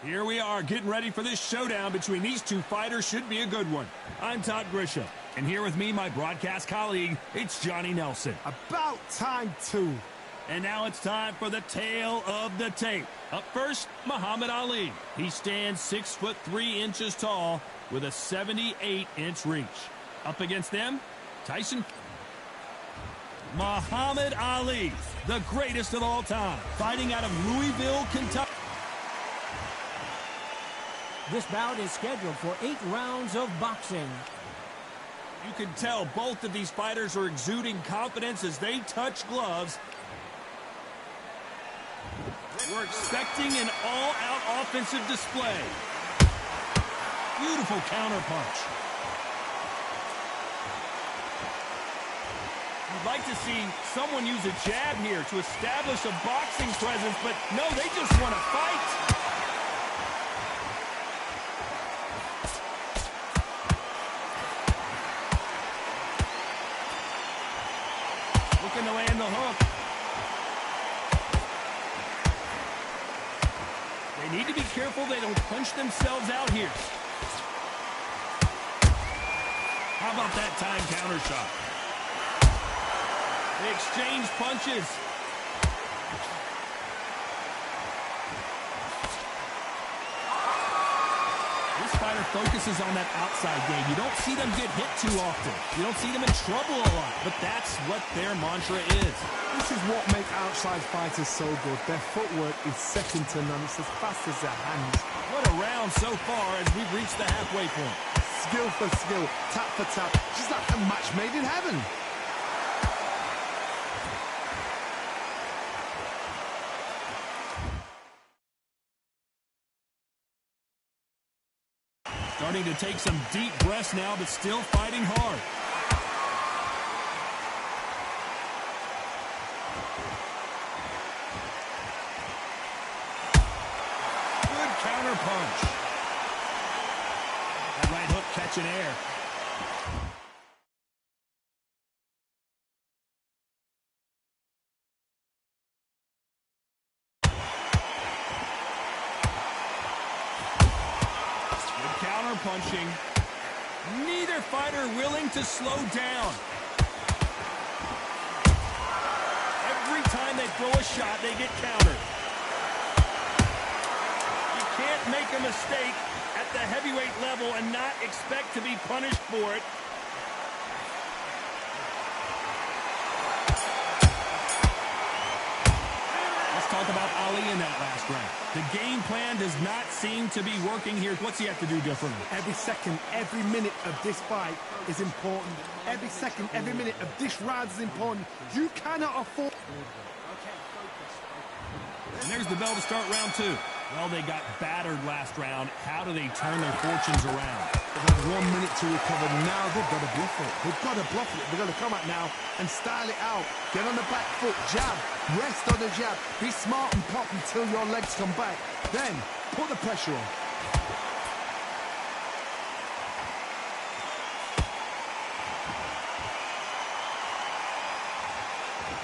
Here we are getting ready for this showdown between these two fighters. Should be a good one. I'm Todd Grisham, and here with me, my broadcast colleague, it's Johnny Nelson. About time, too. And now it's time for the tale of the tape. Up first, Muhammad Ali. He stands 6'3" tall with a 78-inch reach. Up against them, Tyson. Muhammad Ali, the greatest of all time, fighting out of Louisville, Kentucky. This bout is scheduled for 8 rounds of boxing. You can tell both of these fighters are exuding confidence as they touch gloves. We're expecting an all-out offensive display. Beautiful counterpunch. You'd like to see someone use a jab here to establish a boxing presence, but no, they just want to fight. Looking to land the hook. They need to be careful they don't punch themselves out here. How about that time counter shot? They exchange punches. This fighter focuses on that outside game. You don't see them get hit too often. You don't see them in trouble a lot. But that's what their mantra is. This is what makes outside fighters so good. Their footwork is second to none. It's as fast as their hands. What a round so far as we've reached the halfway point. Skill for skill, tap for tap. Just like a match made in heaven. Starting to take some deep breaths now, but still fighting hard. Good counter punch. That right hook catching air. Punching. Neither fighter willing to slow down. Every time they throw a shot, they get countered. You can't make a mistake at the heavyweight level and not expect to be punished for it. Let's talk about Ali in that last round. The game plan does not seem to be working here. What's he have to do differently? Every second, every minute of this fight is important. Every second, every minute of this round is important. You cannot afford... And there's the bell to start round 2. Well, they got battered last round. How do they turn their fortunes around? They've had 1 minute to recover. Now they've got to bluff it. They've got to bluff it. They've got to come out now and style it out. Get on the back foot, jab, rest on the jab. Be smart and pop until your legs come back. Then, put the pressure on.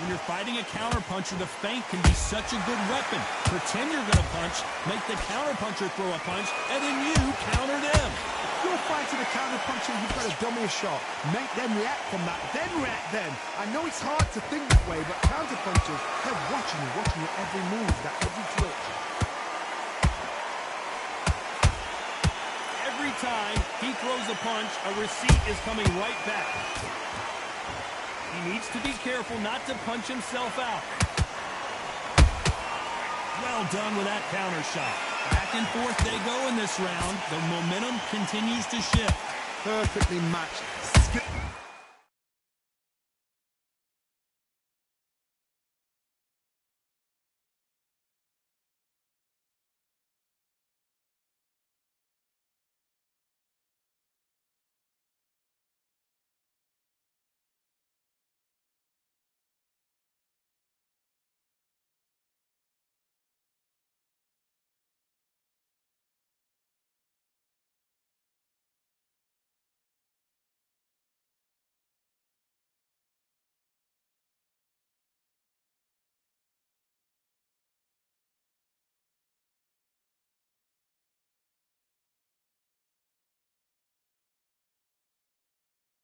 When you're fighting a counterpuncher, the feint can be such a good weapon. Pretend you're going to punch, make the counterpuncher throw a punch, and then you counter them. If you're fighting a counterpuncher, you've got to dummy a shot. Make them react from that, then react then. I know it's hard to think that way, but counterpunchers, they're watching your every move, that every twitch. Every time he throws a punch, a receipt is coming right back. He needs to be careful not to punch himself out. Well done with that counter shot. Back and forth they go in this round. The momentum continues to shift. Perfectly matched.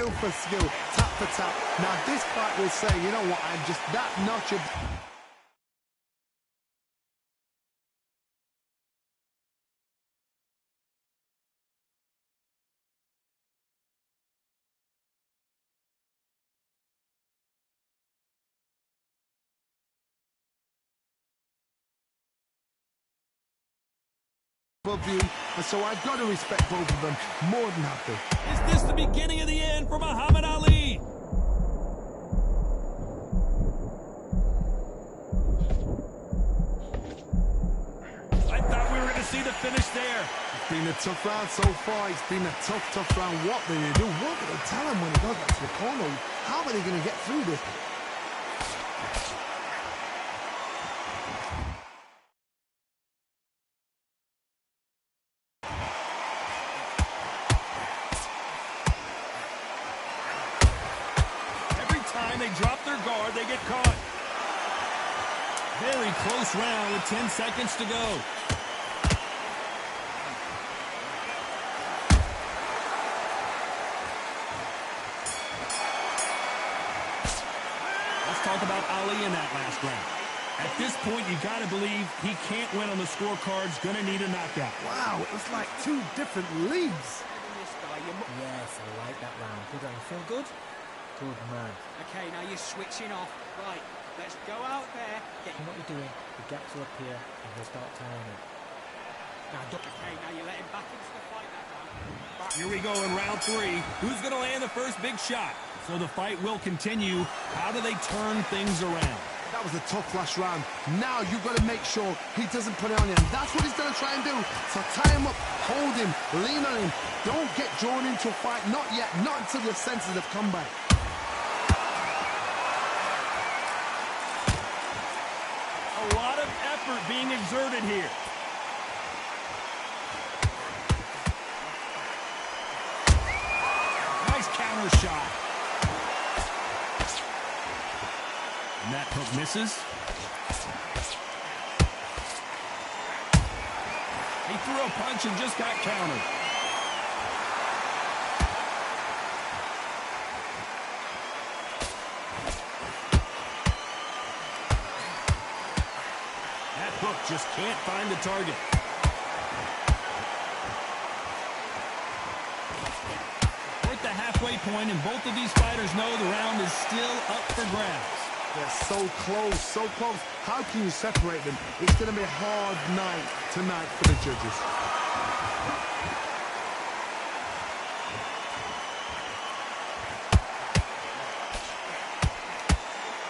skill for skill, tap for tap. Now this fight will say, you know what, I'm just that notch of... you, and so I've got to respect both of them more than happy. Is this the beginning of the end for Muhammad Ali? I thought we were going to see the finish there. It's been a tough round so far. It's been a tough round. What do they do? What do they tell him when he goes back to the corner? How are they going to get through this? They drop their guard, they get caught. Very close round with 10 seconds to go. Let's talk about Ali in that last round. At this point, you got to believe he can't win on the scorecards, going to need a knockout. Wow, it's like two different leagues. Yes, I like that round. Did I feel good? Good man. Okay, now you're switching off. Right, let's go out there. You know what you're doing? The gaps will appear and he'll start tying it. Now, okay, now you're letting back into the fight that round. Here we go in round 3. Who's going to land the first big shot? So the fight will continue. How do they turn things around? That was a tough last round. Now you've got to make sure he doesn't put it on him. That's what he's going to try and do. So tie him up, hold him, lean on him. Don't get drawn into a fight. Not yet. Not until your senses have come back. A lot of effort being exerted here. Nice counter shot. And that hook misses. He threw a punch and just got countered. Hook just can't find the target. We're at the halfway point, and both of these fighters know the round is still up for grabs. They're so close, so close. How can you separate them? It's going to be a hard night tonight for the judges.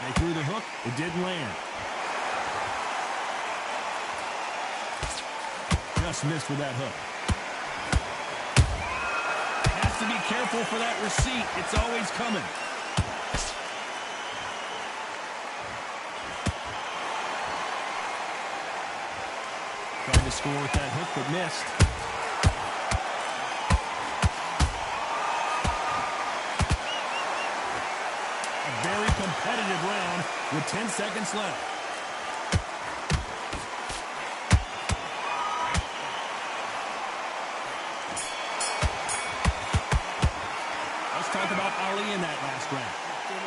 They threw the hook. It didn't land. Just missed with that hook. Has to be careful for that receipt. It's always coming. Tried to score with that hook, but missed. A very competitive round with 10 seconds left. Talk about Ali in that last round.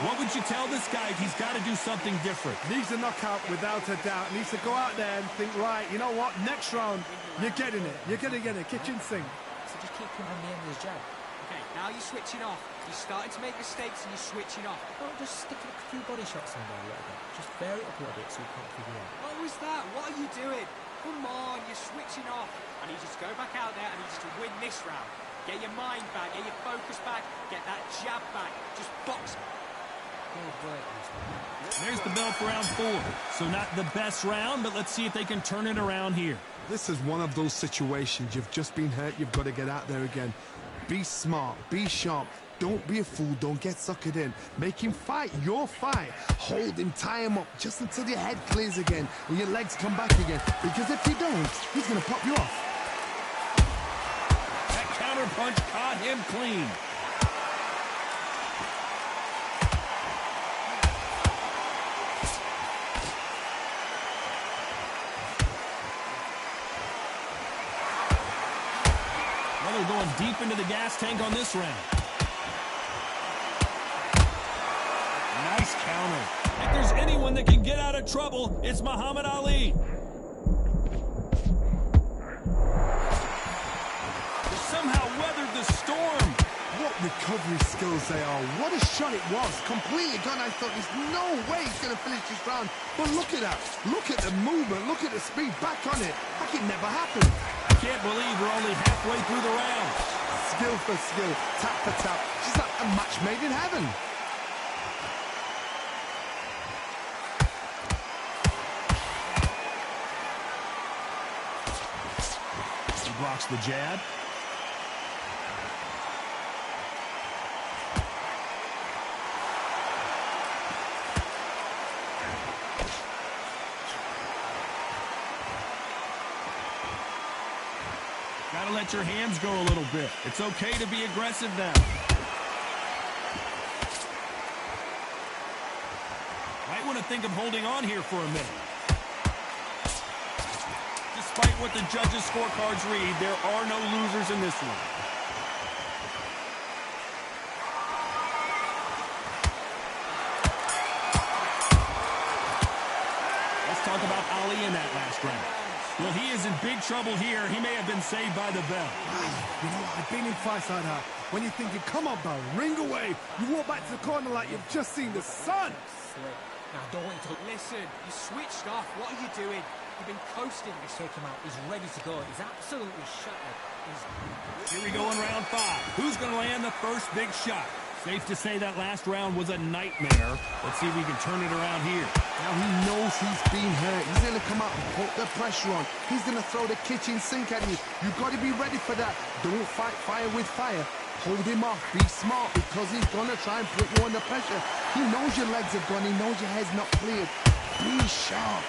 What would you tell this guy if he's got to do something different? Needs a knockout without a doubt. Needs to go out there and think, right, you know what, next round, you're getting it. You're going to get it. Kitchen sink. So just keep him on the end of his jab. Okay, now you're switching off. You're starting to make mistakes and you're switching off. Don't just stick a few body shots in there a little bit. Just vary it up a little bit so you can't figure out. What was that? What are you doing? Come on, you're switching off. I need you to go back out there. I need you to win this round. Get your mind back, get your focus back, get that jab back. Just box. There's the bell for round 4. So not the best round, but let's see if they can turn it around here. This is one of those situations. You've just been hurt. You've got to get out there again. Be smart. Be sharp. Don't be a fool. Don't get suckered in. Make him fight your fight. Hold him, tie him up just until your head clears again and your legs come back again. Because if you don't, he's going to pop you off. Punch caught him clean. Well, they're going deep into the gas tank on this round. Nice counter. If there's anyone that can get out of trouble, it's Muhammad Ali. They somehow weathered the storm. What recovery skills they are. What a shot it was. Completely gone. I thought there's no way he's going to finish this round. But look at that. Look at the movement. Look at the speed. Back on it. Like it never happened. I can't believe we're only halfway through the round. Skill for skill. Tap for tap. She's like a match made in heaven. He blocks the jab. Gotta let your hands go a little bit. It's okay to be aggressive now. Might want to think of holding on here for a minute. Despite what the judges' scorecards read, there are no losers in this one. Let's talk about Ali in that last round. Well, he is in big trouble here. He may have been saved by the bell. You know, I've been in fights like that. When you're thinking, come on, bell, ring away. You walk back to the corner like you've just seen the sun. Slick. Now, I don't want you to Listen, you switched off. What are you doing? You've been coasting this. take him out. He's ready to go. He's absolutely shattered. Here we go in round 5. Who's going to land the first big shot? Safe to say that last round was a nightmare. Let's see if we can turn it around here. Now he knows he's been hurt. He's going to come out and put the pressure on. He's going to throw the kitchen sink at you. You've got to be ready for that. Don't fight fire with fire. Hold him off. Be smart because he's going to try and put you under pressure. He knows your legs are gone. He knows your head's not cleared. Be sharp.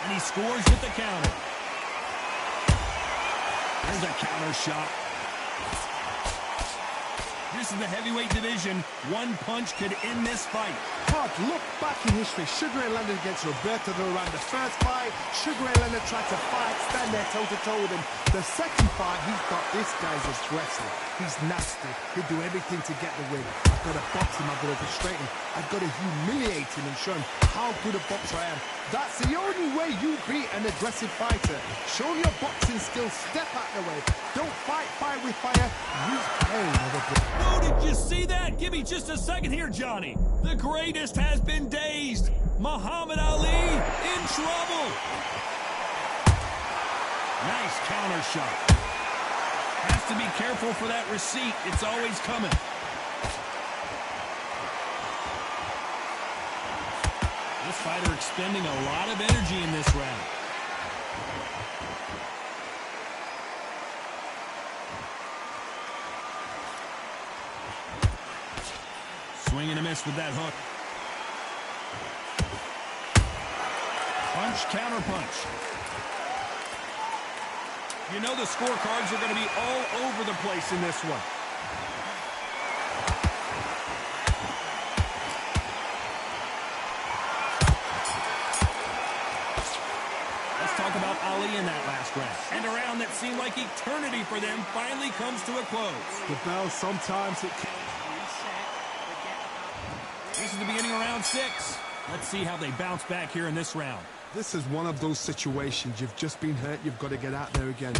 And he scores with the counter. There's a counter shot. This is the heavyweight division. One punch could end this fight. Todd, look back in history. Sugar Ray Leonard against Roberto Duran. The first fight, Sugar Ray Leonard tried to fight, stand there toe-to-toe with him. The second fight, he thought this guy's a wrestler. He's nasty. He'd do everything to get the win. I've got to box him. I've got to frustrate him. I've got to humiliate him and show him how good a boxer I am. That's the only way you beat an aggressive fighter. Show him your boxing skills. Step out the way. Don't fight fire with fire. Use pain. Oh, did you see that? Give me just a second here, Johnny. The greatest has been dazed. Muhammad Ali in trouble. Nice counter shot. Has to be careful for that receipt. It's always coming. This fighter expending a lot of energy in this round. Swing and a miss with that hook. Punch, counter punch. You know the scorecards are going to be all over the place in this one. Let's talk about Ali in that last round. And a round that seemed like eternity for them finally comes to a close. The bell, sometimes it can. This is the beginning of round 6. Let's see how they bounce back here in this round. This is one of those situations. You've just been hurt. You've got to get out there again.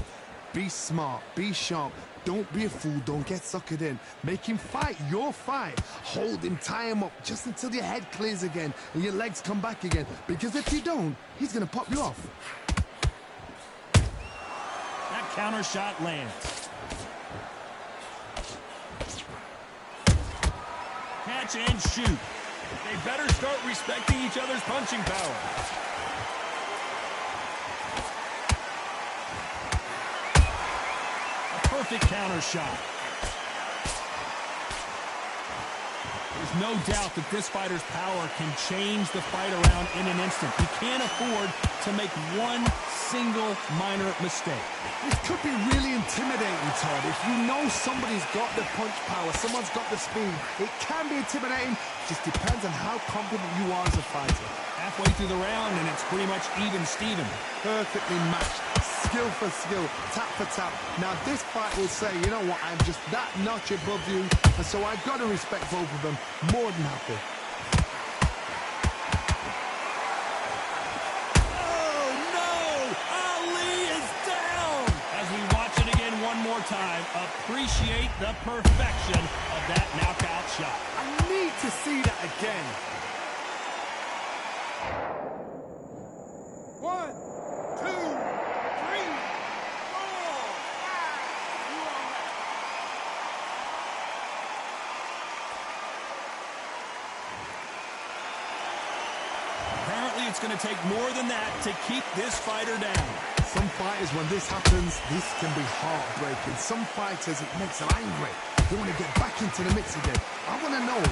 Be smart. Be sharp. Don't be a fool. Don't get suckered in. Make him fight your fight. Hold him. Tie him up just until your head clears again and your legs come back again. Because if you don't, he's going to pop you off. That counter shot lands. Catch and shoot. They better start respecting each other's punching power. A perfect counter shot. There's no doubt that this fighter's power can change the fight around in an instant. He can't afford to make one single minor mistake. This could be really intimidating, Todd. If you know somebody's got the punch power, someone's got the speed, it can be intimidating. Just depends on how confident you are as a fighter. Halfway through the round, and it's pretty much even Steven. Perfectly matched. skill for skill, tap for tap. Now this fight will say, you know what, I'm just that notch above you, and so I've got to respect both of them. More than happy. Oh, no! Ali is down! As we watch it again one more time, appreciate the perfection of that knockout shot. I need to see that again. 1, 2, 3, 4, 5. You are ready. Apparently, it's going to take more than that to keep this fighter down. Some fighters, when this happens, this can be heartbreaking. Some fighters, it makes them angry. They want to get back into the mix again. I want to know,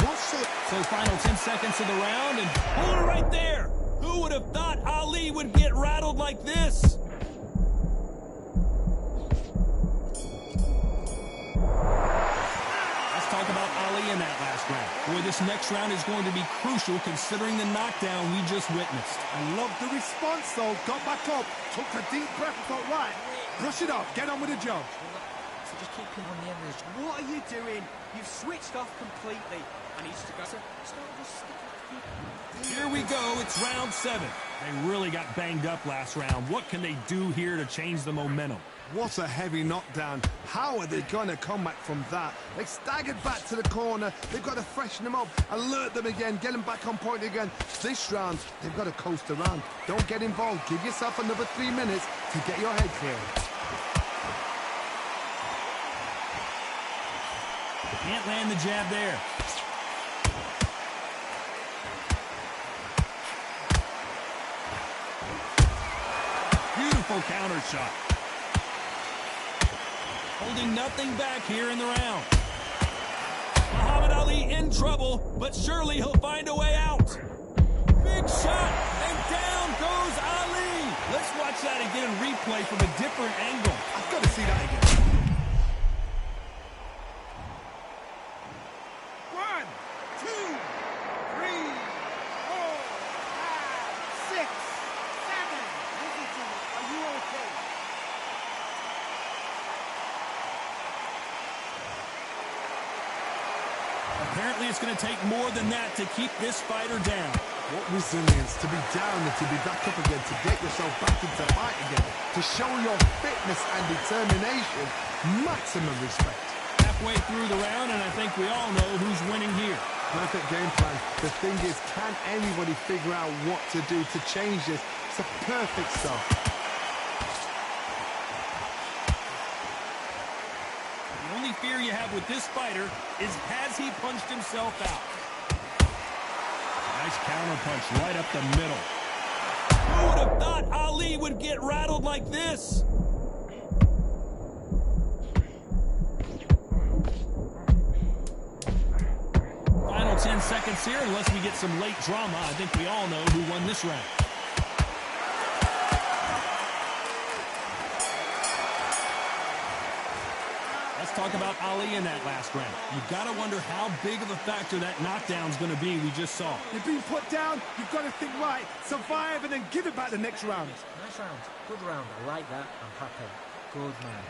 what's it? So final 10 seconds of the round, and hold it right there. Who would have thought Ali would get rattled like this? Let's talk about Ali in that last round. Boy, this next round is going to be crucial considering the knockdown we just witnessed. I love the response, though. Got back up, took a deep breath, thought, right, brush it off, get on with the job. So just keep him on the end of his... What are you doing? You've switched off completely. I need you to go. Here we go, it's round 7. They really got banged up last round. What can they do here to change the momentum? What a heavy knockdown. How are they going to come back from that? They staggered back to the corner. They've got to freshen them up, alert them again, get them back on point again. This round, they've got to coast around. Don't get involved. Give yourself another 3 minutes to get your head clear. Can't land the jab there. Beautiful counter shot. Holding nothing back here in the round. Muhammad Ali in trouble, but surely he'll find a way out. Big shot, and down goes Ali. Let's watch that again in replay from a different angle. I've got to see that again. 1, 2, 3, 4, 5, 6, 7. Listen to me. Are you okay? Apparently it's going to take more than that to keep this fighter down. What resilience to be down and to be back up again, to get yourself back into fight again, to show your fitness and determination. Maximum respect. Halfway through the round, and I think we all know who's winning here. Perfect game plan. The thing is, can anybody figure out what to do to change this? It's a perfect start. The only fear you have with this fighter is, has he punched himself out? Nice counter punch right up the middle. Who would have thought Ali would get rattled like this? Final 10 seconds here, unless we get some late drama. I think we all know who won this round. Let's talk about Ali in that last round. You've got to wonder how big of a factor that knockdown's going to be we just saw. You've been put down, you've got to think right, survive, and then give it back the next round. Nice round. Good round. I like that. I'm happy. Good man.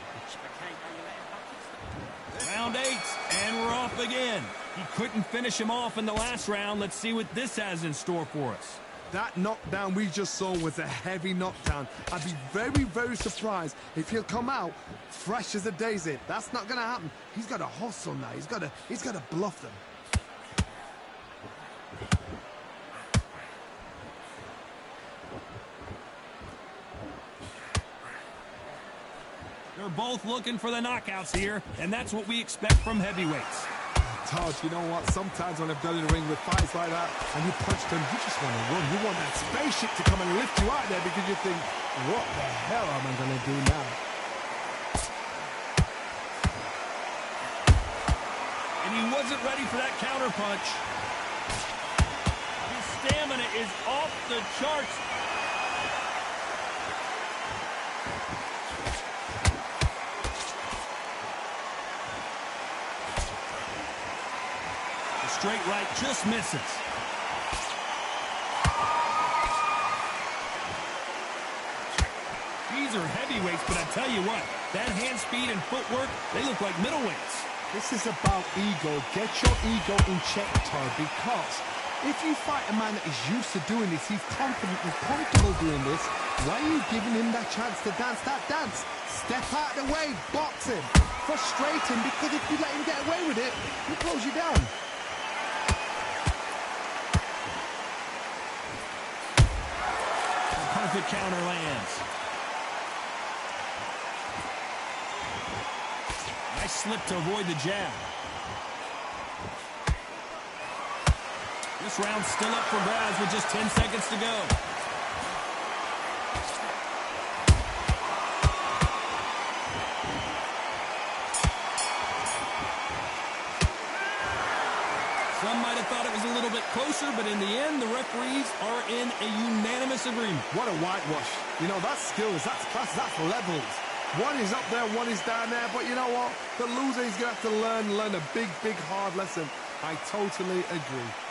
Round 8, and we're off again. He couldn't finish him off in the last round. Let's see what this has in store for us. That knockdown we just saw was a heavy knockdown. I'd be very, very surprised if he'll come out fresh as a daisy. That's not going to happen. He's got to hustle now. He's got to bluff them. They're both looking for the knockouts here, and that's what we expect from heavyweights. Todd, you know what? Sometimes when I've done in the ring with fights like that, and you punch them, you just want to run. You want that spaceship to come and lift you out there because you think, what the hell am I going to do now? And he wasn't ready for that counter punch. His stamina is off the charts. Straight right just misses. These are heavyweights, but I tell you what, that hand speed and footwork, they look like middleweights. This is about ego. Get your ego in check, Tor, because if you fight a man that is used to doing this, he's confident and comfortable doing this, why are you giving him that chance to dance that dance? Step out of the way, box him, frustrate him, because if you let him get away with it, he'll close you down. Perfect counter lands. Nice slip to avoid the jab. This round's still up for grabs with just 10 seconds to go. Some might have thought it was a little bit closer, but in the end, the referees are in a unanimous agreement. What a whitewash. You know, that's skills, that's class, that's levels. One is up there, one is down there, but you know what? The loser is going to have to learn a big, big, hard lesson. I totally agree.